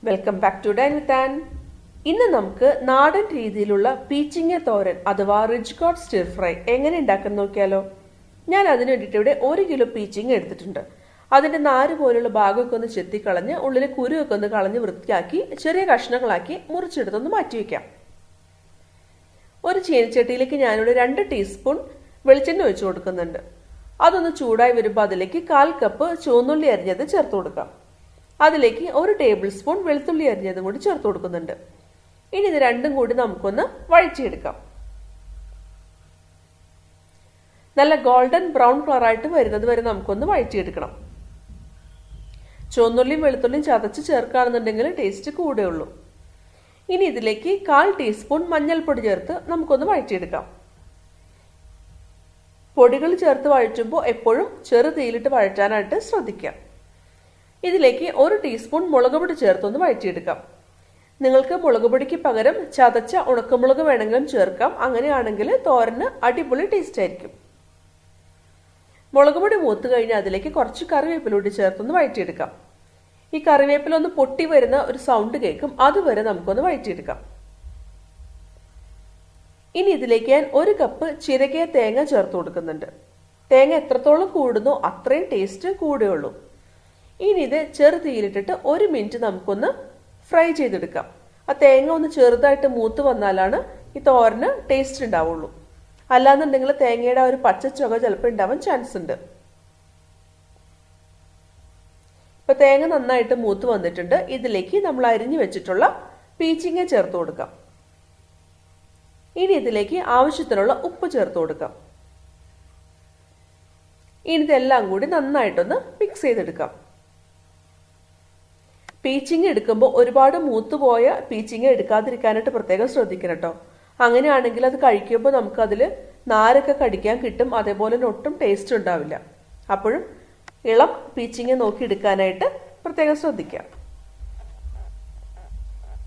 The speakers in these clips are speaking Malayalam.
Welcome back to dine with Ann. ഇന്ന് നമുക്ക് നാടൻ രീതിയിലുള്ള പീച്ചിങ്ങ തോരൻ അഥവാ റിഡ്ജ്ഗോർഡ് സ്റ്റിർ ഫ്രൈ എങ്ങനെ ഉണ്ടാക്കാൻ നോക്കിയാലോ. ഞാൻ അതിന് വേണ്ടിയിട്ട് ഇവിടെ 1 കിലോ പീച്ചിങ്ങ എടുത്തിട്ടുണ്ട്. അതിന്റെ നാര് പോലുള്ള ഭാഗമൊക്കെ ഒന്ന് ചെത്തിക്കളഞ്ഞ് ഉള്ളിലെ കുരുവൊക്കെ ഒന്ന് കളഞ്ഞ് വൃത്തിയാക്കി ചെറിയ കഷ്ണങ്ങളാക്കി മുറിച്ചെടുത്തൊന്ന് മാറ്റി വയ്ക്കാം. ഒരു ചീനച്ചട്ടിയിലേക്ക് ഞാനിവിടെ 2 ടീസ്പൂൺ വെളിച്ചെണ്ണ ഒഴിച്ചു കൊടുക്കുന്നുണ്ട്. അതൊന്ന് ചൂടായി വരുമ്പോൾ അതിലേക്ക് 1/4 കപ്പ് ചുവന്നുള്ളി അരിഞ്ഞത് ചേർത്ത് കൊടുക്കാം. അതിലേക്ക് 1 ടേബിൾ സ്പൂൺ വെളുത്തുള്ളി അരിഞ്ഞതും കൂടി ചേർത്ത് കൊടുക്കുന്നുണ്ട്. ഇനി ഇത് രണ്ടും കൂടി നമുക്കൊന്ന് വഴറ്റിയെടുക്കാം. നല്ല ഗോൾഡൻ ബ്രൗൺ കളറായിട്ട് വരുന്നത് വരെ നമുക്കൊന്ന് വഴറ്റിയെടുക്കണം. ചുവന്നുള്ളിയും വെളുത്തുള്ളിയും ചതച്ച് ചേർക്കുകയാണെന്നുണ്ടെങ്കിൽ ടേസ്റ്റ് കൂടുകയുള്ളൂ. ഇനി ഇതിലേക്ക് 1/4 ടീസ്പൂൺ മഞ്ഞൾപ്പൊടി ചേർത്ത് നമുക്കൊന്ന് വഴറ്റിയെടുക്കാം. പൊടികൾ ചേർത്ത് വഴറ്റുമ്പോൾ എപ്പോഴും ചെറു തീയിലിട്ട് വഴറ്റാനായിട്ട് ശ്രദ്ധിക്കാം. ഇതിലേക്ക് 1 ടീസ്പൂൺ മുളക് പൊടി ചേർത്തൊന്ന് വഴറ്റിയെടുക്കാം. നിങ്ങൾക്ക് മുളക് പൊടിക്ക് പകരം ചതച്ച ഉണക്കമുളക് വേണമെങ്കിലും ചേർക്കാം. അങ്ങനെയാണെങ്കിൽ തോരന് അടിപൊളി ടേസ്റ്റ് ആയിരിക്കും. മുളക് പൊടി മൂത്ത് കഴിഞ്ഞാൽ അതിലേക്ക് കുറച്ച് കറിവേപ്പില കൂടി ചേർത്തൊന്ന് വഴറ്റിയെടുക്കാം. ഈ കറിവേപ്പില ഒന്ന് പൊട്ടി വരുന്ന ഒരു സൗണ്ട് കേൾക്കും, അതുവരെ നമുക്കൊന്ന് വഴറ്റിയെടുക്കാം. ഇനി ഇതിലേക്ക് ഞാൻ 1 കപ്പ് ചിരകിയ തേങ്ങ ചേർത്ത് കൊടുക്കുന്നുണ്ട്. തേങ്ങ എത്രത്തോളം കൂടുന്നോ അത്രയും ടേസ്റ്റ് കൂടുകയുള്ളൂ. ഇനി ഇത് ചെറു തീയിലിട്ടിട്ട് 1 മിനിറ്റ് നമുക്കൊന്ന് ഫ്രൈ ചെയ്തെടുക്കാം. ആ തേങ്ങ ഒന്ന് ചെറുതായിട്ട് മൂത്ത് വന്നാലാണ് ഈ തോരന് ടേസ്റ്റ് ഉണ്ടാവുള്ളൂ. അല്ലാന്നുണ്ടെങ്കിൽ തേങ്ങയുടെ ഒരു പച്ചച്ചുക ചിലപ്പോൾ ഉണ്ടാവാൻ ചാൻസ് ഉണ്ട്. ഇപ്പൊ തേങ്ങ നന്നായിട്ട് മൂത്ത് വന്നിട്ടുണ്ട്. ഇതിലേക്ക് നമ്മൾ അരിഞ്ഞു വെച്ചിട്ടുള്ള പീച്ചിങ്ങ ചേർത്ത് കൊടുക്കാം. ഇനി ഇതിലേക്ക് ആവശ്യത്തിനുള്ള ഉപ്പ് ചേർത്ത് കൊടുക്കാം. ഇനി ഇതെല്ലാം കൂടി നന്നായിട്ടൊന്ന് മിക്സ് ചെയ്തെടുക്കാം. പീച്ചിങ്ങ എടുക്കുമ്പോൾ ഒരുപാട് മൂത്തുപോയ പീച്ചിങ്ങ എടുക്കാതിരിക്കാനായിട്ട് പ്രത്യേകം ശ്രദ്ധിക്കണം കേട്ടോ. അങ്ങനെയാണെങ്കിൽ അത് കഴിക്കുമ്പോൾ നമുക്കതിൽ നാരൊക്കെ കടിക്കാൻ കിട്ടും. അതേപോലെ തന്നെ ഒട്ടും ടേസ്റ്റ് ഉണ്ടാവില്ല. അപ്പോഴും ഇളം പീച്ചിങ്ങ നോക്കി എടുക്കാനായിട്ട് പ്രത്യേകം ശ്രദ്ധിക്കാം.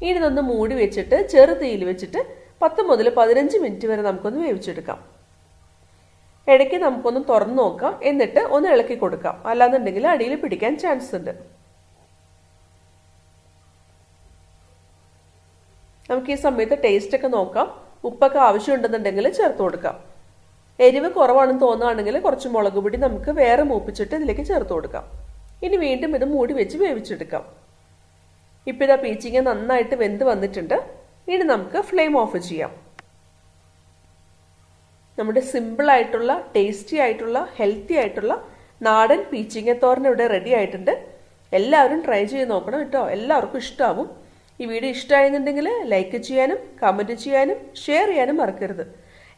ഇനി ഇതൊന്ന് മൂടി വെച്ചിട്ട് ചെറു തീയിൽ വെച്ചിട്ട് 10 മുതൽ 15 മിനിറ്റ് വരെ നമുക്കൊന്ന് വേവിച്ചെടുക്കാം. ഇടയ്ക്ക് നമുക്കൊന്ന് തുറന്നു നോക്കാം. എന്നിട്ട് ഒന്ന് ഇളക്കി കൊടുക്കാം. അല്ലാന്നുണ്ടെങ്കിൽ അടിയിൽ പിടിക്കാൻ ചാൻസ് ഉണ്ട്. നമുക്ക് ഈ സമയത്ത് ടേസ്റ്റ് ഒക്കെ നോക്കാം. ഉപ്പൊക്കെ ആവശ്യമുണ്ടെന്നുണ്ടെങ്കിൽ ചേർത്ത് കൊടുക്കാം. എരിവ് കുറവാണെന്ന് തോന്നുകയാണെങ്കിൽ കുറച്ച് മുളക് പൊടി നമുക്ക് വേറെ മൂപ്പിച്ചിട്ട് ഇതിലേക്ക് ചേർത്ത് കൊടുക്കാം. ഇനി വീണ്ടും ഇത് മൂടി വെച്ച് വേവിച്ചെടുക്കാം. ഇപ്പം ഇതാ പീച്ചിങ്ങ നന്നായിട്ട് വെന്ത് വന്നിട്ടുണ്ട്. ഇനി നമുക്ക് ഫ്ലെയിം ഓഫ് ചെയ്യാം. നമ്മുടെ സിമ്പിൾ ആയിട്ടുള്ള ടേസ്റ്റി ആയിട്ടുള്ള ഹെൽത്തി ആയിട്ടുള്ള നാടൻ പീച്ചിങ്ങ തോരൻ ഇവിടെ റെഡി ആയിട്ടുണ്ട്. എല്ലാവരും ട്രൈ ചെയ്ത് നോക്കണം കേട്ടോ. എല്ലാവർക്കും ഇഷ്ടമാവും. ഈ വീഡിയോ ഇഷ്ടമായെന്നുണ്ടെങ്കിൽ ലൈക്ക് ചെയ്യാനും കമൻറ്റ് ചെയ്യാനും ഷെയർ ചെയ്യാനും മറക്കരുത്.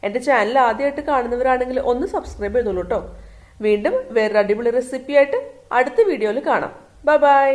എൻ്റെ ചാനൽ ആദ്യമായിട്ട് കാണുന്നവരാണെങ്കിൽ ഒന്ന് സബ്സ്ക്രൈബ് ചെയ്തോളൂ കേട്ടോ. വീണ്ടും വേറൊരു അടിപൊളി റെസിപ്പിയായിട്ട് അടുത്ത വീഡിയോയിൽ കാണാം. Bye bye.